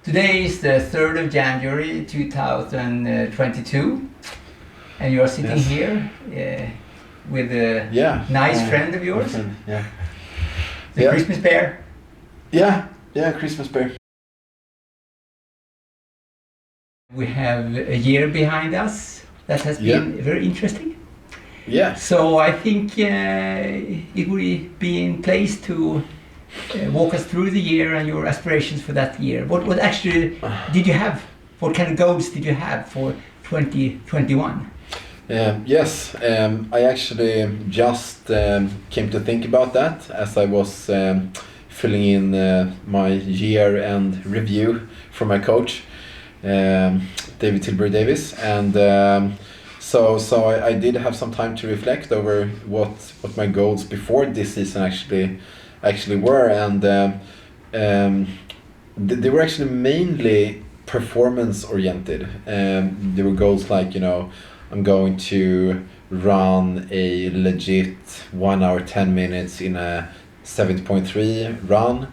Today is the 3rd of January 2022, and you are sitting here with a nice friend of yours. The Christmas bear. Yeah, Christmas bear. We have a year behind us that has been very interesting. Yeah. So I think it would be in place to walk us through the year and your aspirations for that year. What actually did you have? What kind of goals did you have for 2021? Yes, I actually just came to think about that as I was filling in my year-end review for my coach, David Tilbury Davis, and so I did have some time to reflect over what my goals before this season actually were, and they were actually mainly performance oriented. There were goals like, I'm going to run a legit 1 hour 10 minutes in a 70.3 run.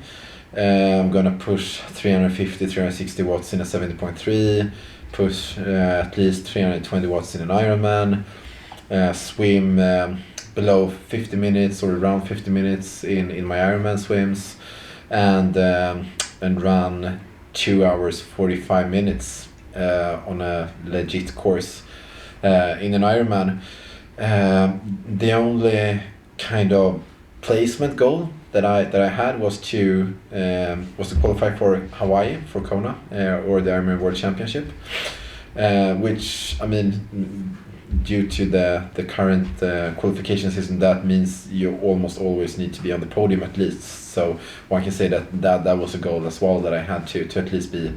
I'm gonna push 350-360 watts in a 70.3, push at least 320 watts in an Ironman, swim below 50 minutes or around 50 minutes in my Ironman swims, and run 2 hours 45 minutes on a legit course in an Ironman. The only kind of placement goal that I had was to qualify for Hawaii, for Kona, or the Ironman World Championship, which, I mean, due to the current qualification system, that means you almost always need to be on the podium at least. So one can say that was a goal as well, that I had to at least be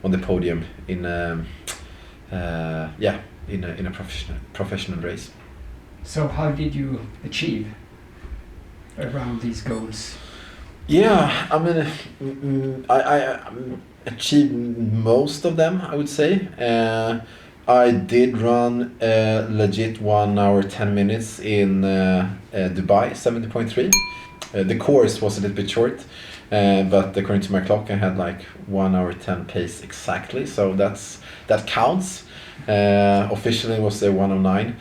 on the podium in a professional race. So how did you achieve around these goals? Yeah, I mean, I achieved most of them, I would say. I did run a legit 1 hour 10 minutes in Dubai 70.3. The course was a little bit short, but according to my clock I had like 1 hour 10 pace exactly, so that counts. Officially it was a 109.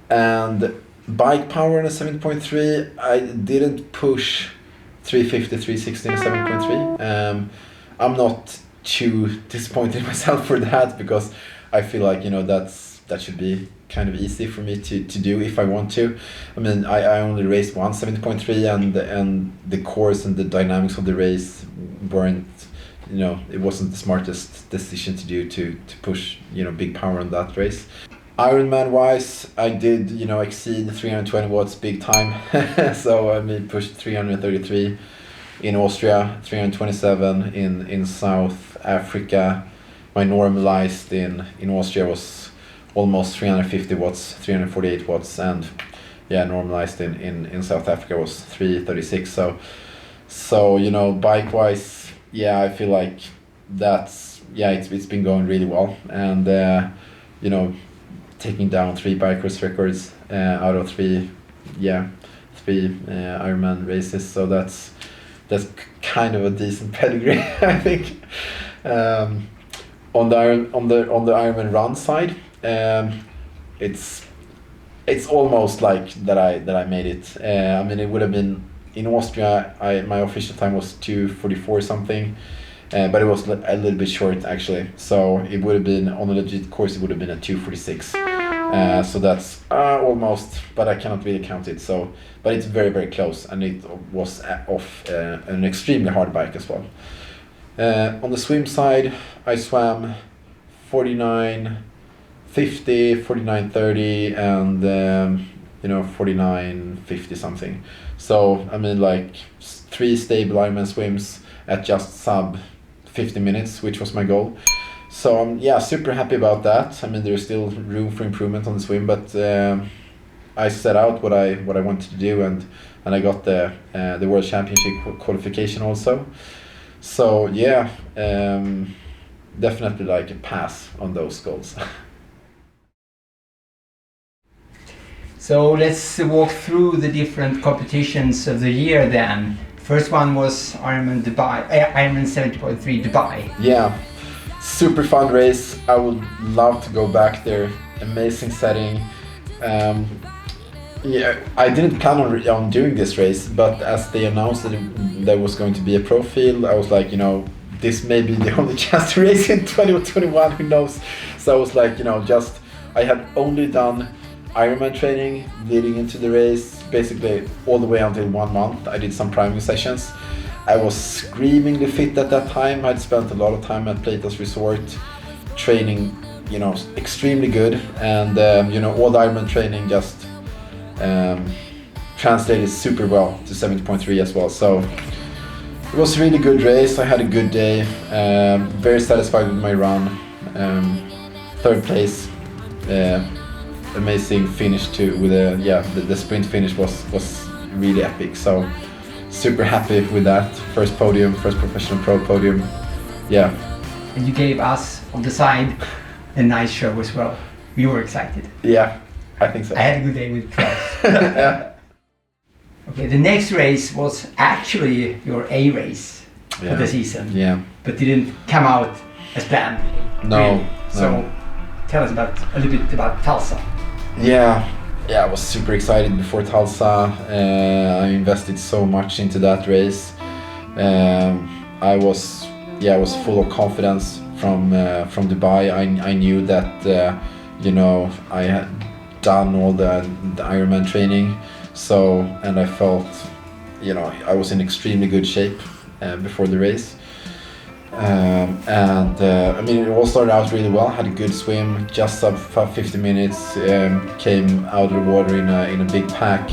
And bike power in a 7.3, I didn't push 350, 360 in a 7.3. I'm not too disappointed in myself for that, because I feel like, that should be kind of easy for me to do if I want to. I mean, I only raced one 70.3, and the course and the dynamics of the race weren't, it wasn't the smartest decision to do to push, big power on that race. Ironman wise, I did, exceed 320 watts big time. So I pushed 333 in Austria, 327 in South Africa. My normalized in Austria was almost 350 watts, 348 watts, and normalized in South Africa was 336. So bike wise, I feel like it's been going really well, and taking down 3 bike race records out of 3 Ironman races, so that's kind of a decent pedigree, I think. On the Ironman run side, it's almost like that I made it. I mean, it would have been in Austria. My official time was 2:44 something. But it was a little bit short actually, so it would have been on a legit course. It would have been a 2:46, so that's almost, but I cannot really count it. So, but it's very, very close, and it was off an extremely hard bike as well. On the swim side, I swam 49:50, 49:30, and 49:50 something. So I mean, like 3 stable Ironman swims at just sub 50 minutes, which was my goal. So I'm super happy about that. I mean, there's still room for improvement on the swim, but I set out what I wanted to do, and I got the World Championship qualification also. So definitely like a pass on those goals. So let's walk through the different competitions of the year then. First one was Ironman Dubai, Ironman 70.3 Dubai. Yeah, super fun race. I would love to go back there. Amazing setting. Yeah, I didn't plan on doing this race, but as they announced that there was going to be a pro field, I was like, this may be the only chance to race in 2021, who knows. So I was like, I had only done Ironman training leading into the race, basically all the way until 1 month. I did some priming sessions. I was screamingly fit at that time. I'd spent a lot of time at Placid Resort training, extremely good. And, all the Ironman training just translated super well to 70.3 as well. So it was a really good race. I had a good day. Very satisfied with my run. 3rd place. Amazing finish too. With the sprint finish was really epic. So super happy with that. First podium, first professional pro podium. Yeah. And you gave us on the side a nice show as well. We were excited. Yeah, I think so. I had a good day with Truls. Okay, the next race was actually your A race for the season. Yeah. But didn't come out as planned. No. Really. No. So tell us a little bit about Tulsa. Yeah, I was super excited before Tulsa. I invested so much into that race. I was full of confidence from Dubai. I knew that I had done all the Ironman training, and I felt I was in extremely good shape before the race. It all started out really well. Had a good swim, just sub 50 minutes. Came out of the water in a big pack,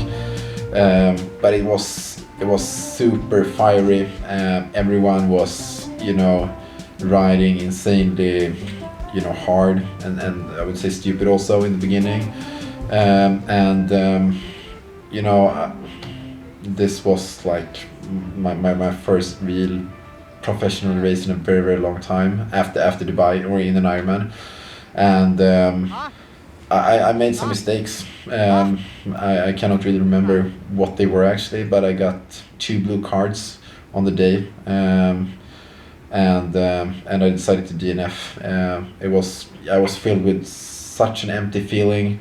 but it was super fiery. Everyone was riding insanely hard and I would say stupid also in the beginning. This was like my first real professional race in a very, very long time after Dubai or in an Ironman, and I made some mistakes. I cannot really remember what they were actually, but I got 2 blue cards on the day, and I decided to DNF. I was filled with such an empty feeling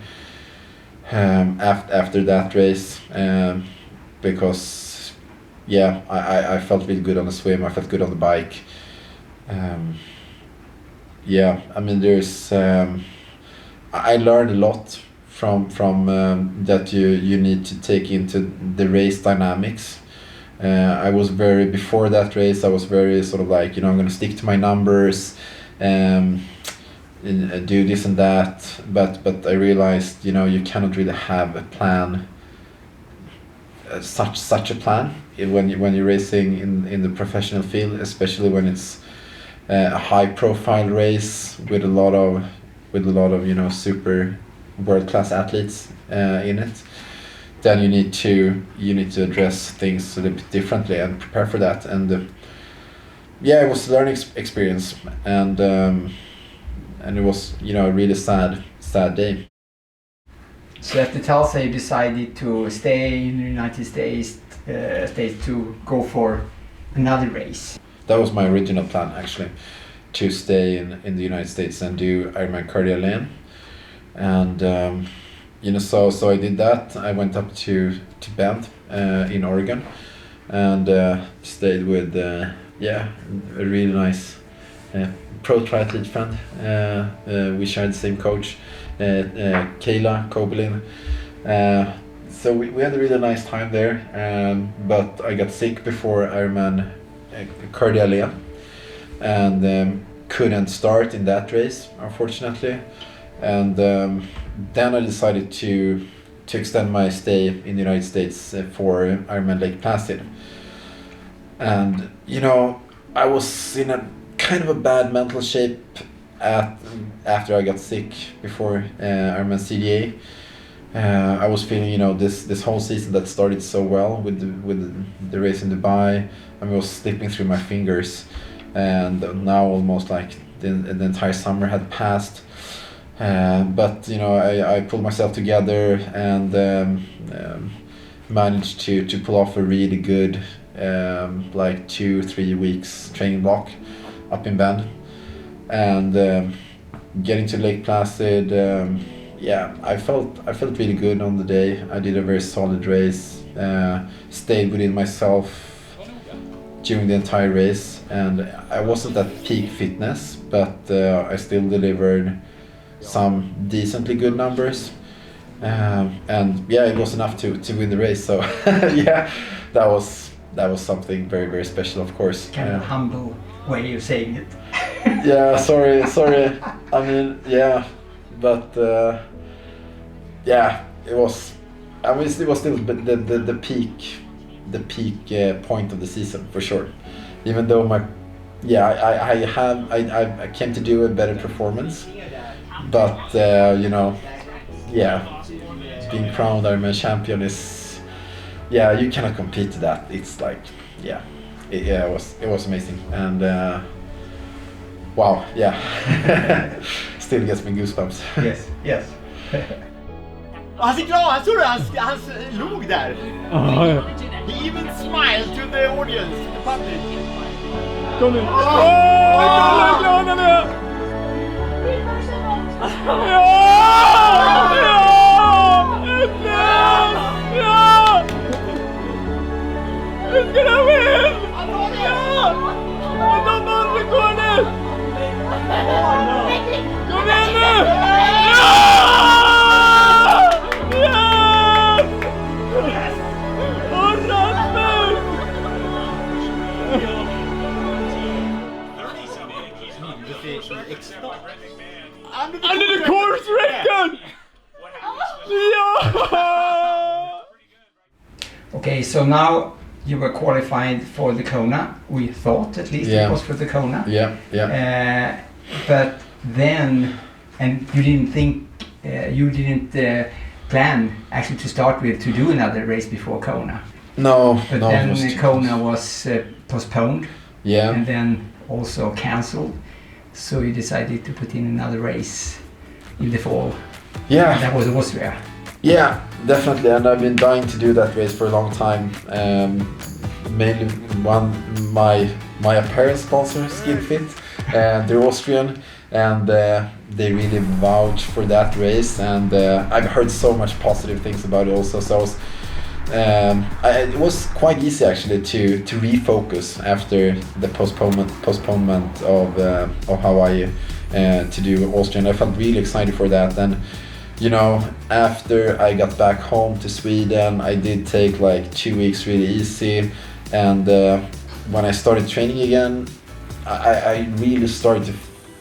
after that race, because I felt really good on the swim. I felt good on the bike. There's I learned a lot from that you need to take into the race dynamics. Before that race I was very sort of like, I'm going to stick to my numbers, do this and that, but I realized, you cannot really have a plan, such a plan when you're racing in the professional field, especially when it's a high profile race with a lot of super world class athletes in it. Then you need to address things a little bit differently and prepare for that. And it was a learning experience, and it was a really sad day. So after Tulsa, you decided to stay in the United States to go for another race. That was my original plan, actually, to stay in the United States and do Ironman Cardiac. And so I did that. I went up to Bend in Oregon, and stayed with a really nice pro triathlete friend. We shared the same coach, Kayla Kobelin. So we had a really nice time there, but I got sick before Ironman Cardiac, and couldn't start in that race, unfortunately. And then I decided to extend my stay in the United States for Ironman Lake Placid. And I was in a kind of a bad mental shape after I got sick before Ironman CDA. I was feeling, this whole season that started so well with the race in Dubai, I was slipping through my fingers, and now almost like the entire summer had passed. But I pulled myself together and managed to pull off a really good like 2-3 weeks training block up in Bend, and getting to Lake Placid. Yeah, I felt really good on the day. I did a very solid race, stayed within myself during the entire race, and I wasn't at peak fitness, but I still delivered some decently good numbers, and yeah, it was enough to win the race. So yeah, that was something very, very special, of course. Kind of humble way of saying it. Yeah, sorry. I mean, yeah, but yeah, it was. I mean, it was still the peak point of the season for sure. Even though I came to do a better performance, but you know, yeah, being crowned Ironman champion is, yeah, you cannot compete to that. It's like, yeah, it was amazing, and wow, yeah, still gets me goosebumps. Yes. Han ser glad, han såg det, han log där. He even smiled to the audience, the public. Kom nu! Åh, glad han är! Ja! Äntligen! Ja! Nu ska han win! Ja! Han tar banrekordet! Kom igen nu! Ja! Under the course record! Yeah! Okay, so now you were qualified for the Kona. We thought, at least, it was for the Kona. Yeah. But then, and you didn't think, you didn't plan actually to start with to do another race before Kona. No. But then Kona was postponed. Yeah. And then also cancelled. So you decided to put in another race in the fall. Yeah. That was Austria. Yeah, definitely, and I've been dying to do that race for a long time. Mainly my apparel sponsor, SkinFit, they're Austrian, and they really vouch for that race, and I've heard so much positive things about it also. So it was quite easy actually to refocus after the postponement of Hawaii to do Austria. I felt really excited for that. And you know, after I got back home to Sweden, I did take like 2 weeks really easy, and when I started training again, I really started to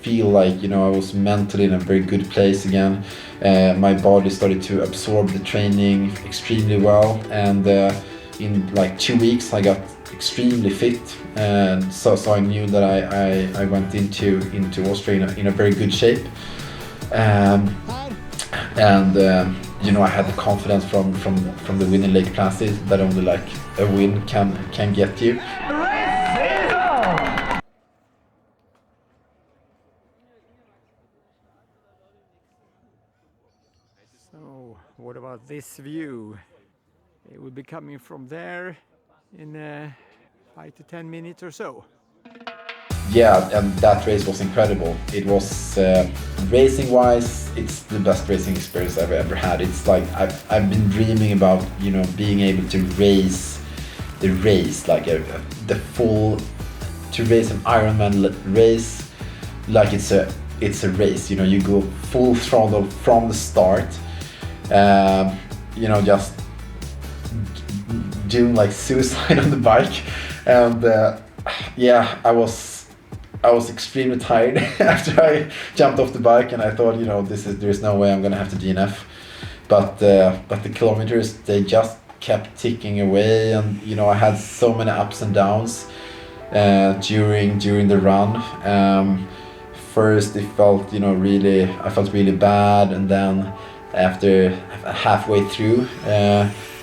feel like, you know, I was mentally in a very good place again. My body started to absorb the training extremely well, and in like 2 weeks I got extremely fit, and so I knew that I went into Austria in a very good shape. And you know, I had the confidence from the win in Lake Placid that only like a win can get you. So, what about this view? It will be coming from there in 5 to 10 minutes or so. Yeah, and that race was incredible. It was racing-wise, it's the best racing experience I've ever had. It's like I've been dreaming about, you know, being able to race the race, like to race an Ironman race, like it's a race. You know, you go full throttle from the start. You know, just doing like suicide on the bike, and yeah, I was extremely tired after I jumped off the bike, and I thought, you know, there's no way I'm gonna have to DNF. But the kilometers, they just kept ticking away, and you know, I had so many ups and downs during the run. First it felt, you know, I felt really bad, and then after halfway through,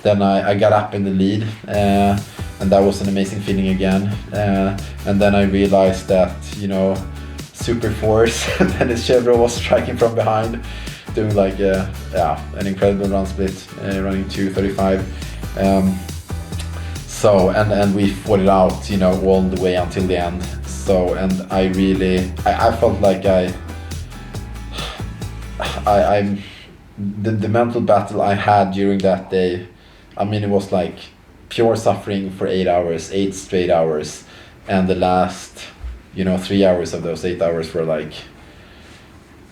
then I got up in the lead, and that was an amazing feeling again. And then I realized that, you know, super force, Dennis Chevrolet was striking from behind, doing like an incredible run split, running 2:35. So and we fought it out, you know, all the way until the end. So and I felt like the mental battle I had during that day, I mean, it was like pure suffering for 8 hours, 8 straight hours, and the last, you know, 3 hours of those 8 hours were like,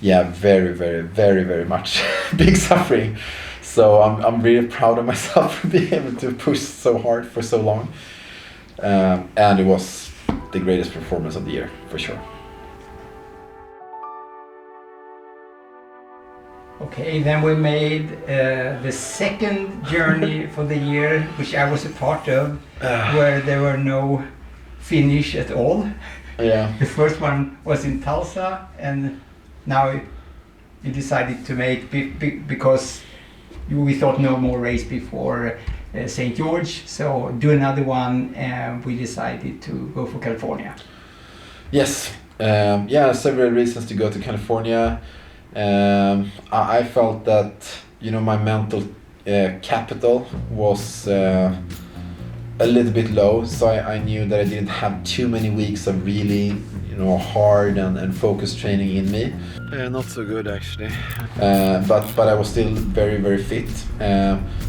yeah, very, very, very, very much big suffering. So I'm really proud of myself for being able to push so hard for so long, and it was the greatest performance of the year for sure. Okay, then we made the second journey for the year, which I was a part of, where there were no finish at all. Yeah. The first one was in Tulsa, and now you decided to make because we thought no more race before St. George, so do another one, and we decided to go for California. Yes, yeah, several reasons to go to California. I felt that, you know, my mental capital was a little bit low, so I knew that I didn't have too many weeks of really, you know, hard and focused training in me. Not so good actually. But I was still very, very fit.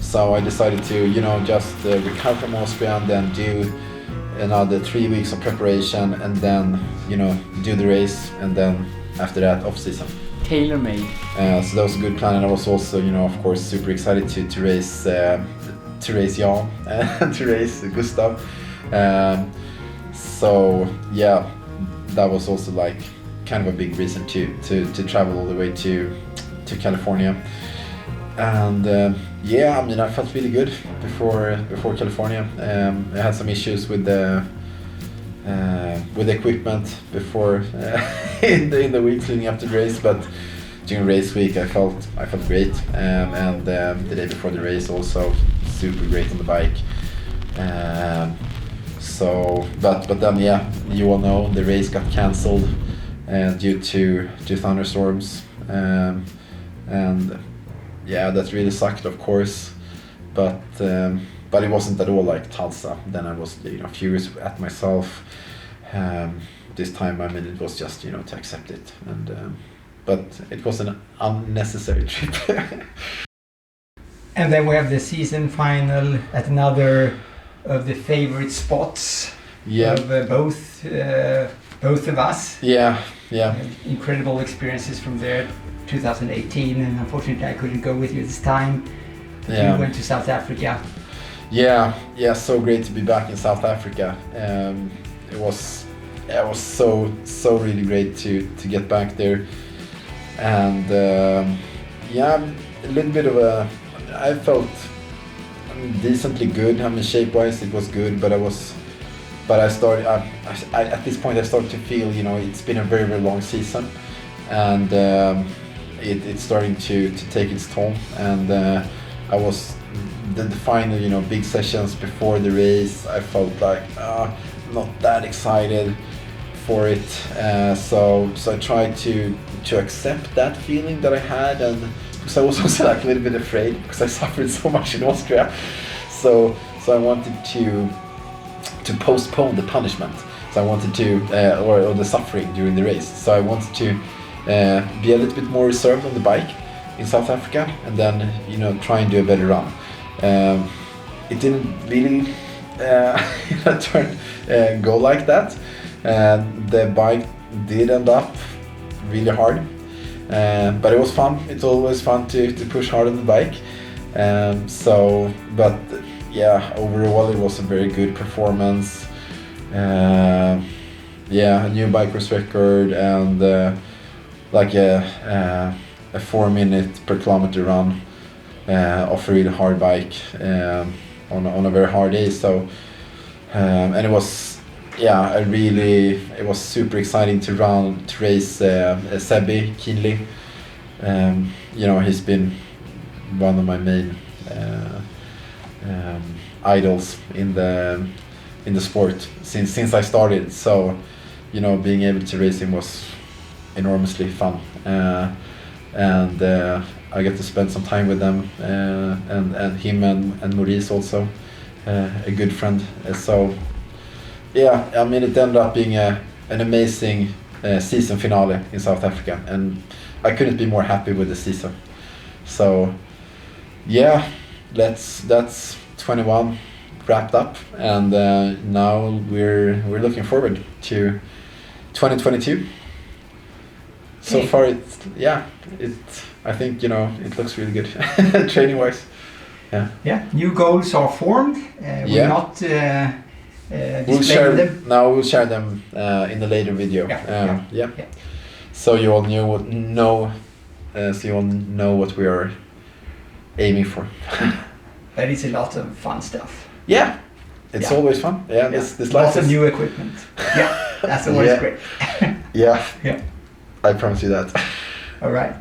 So I decided to, you know, just recover from Austria and then do another 3 weeks of preparation and then, you know, do the race and then after that off season. Tailor-made. So that was a good plan, and I was also, you know, of course, super excited to race Jan and to race Gustav. So yeah, that was also like kind of a big reason to travel all the way to California. And yeah, I mean, I felt really good before California. I had some issues with the equipment before in the weeks leading up to the race, but during race week I felt great, and the day before the race also super great on the bike. So but then yeah, you all know the race got cancelled due to thunderstorms, and yeah, that really sucked, of course, but it wasn't at all like Tulsa. Then I was, you know, furious at myself. This time, I mean, it was just, you know, to accept it, and but it was an unnecessary trip. And then we have the season final at another of the favorite spots of both of us. Yeah. Incredible experiences from there, 2018, and unfortunately I couldn't go with you this time. But you went to South Africa. Yeah, so great to be back in South Africa. It was so really great to get back there, and yeah, a little bit of I felt, I mean, decently good. I mean, shape-wise it was good, but I started at this point I started to feel, you know, it's been a very, very long season, and it's starting to take its toll, and I was the final, you know, big sessions before the race, I felt like not that excited for it, so I tried to accept that feeling that I had, and because I was also like a little bit afraid because I suffered so much in Austria, so I wanted to postpone the punishment, so I wanted to or the suffering during the race, so I wanted to be a little bit more reserved on the bike in South Africa, and then, you know, try and do a better run. It didn't really go like that. The bike did end up really hard, but it was fun. It's always fun to push hard on the bike. But yeah, overall it was a very good performance. Yeah, a new bike race record, and like a 4 minute per kilometer run off a really hard bike on a very hard day. So and it was, yeah, it was super exciting to race Sebby Kinley. You know, he's been one of my main idols in the sport since I started. So, you know, being able to race him was enormously fun, and I got to spend some time with them, and him and Maurice also. a good friend. So yeah, I mean, it ended up being an amazing season finale in South Africa, and I couldn't be more happy with the season. So yeah, that's 21 wrapped up, and now we're looking forward to 2022. So Okay. far, I think, it looks really good training wise. Yeah, new goals are formed. We're Yeah. not We'll displaying them. we'll share them in the later video. Yeah. So you all know what we are aiming for. But it's a lot of fun stuff. Yeah, it's Yeah. always fun. Yeah, this life Lots of is- new equipment. Yeah, that's always Yeah. great. Yeah, Yeah. I promise you that. All right.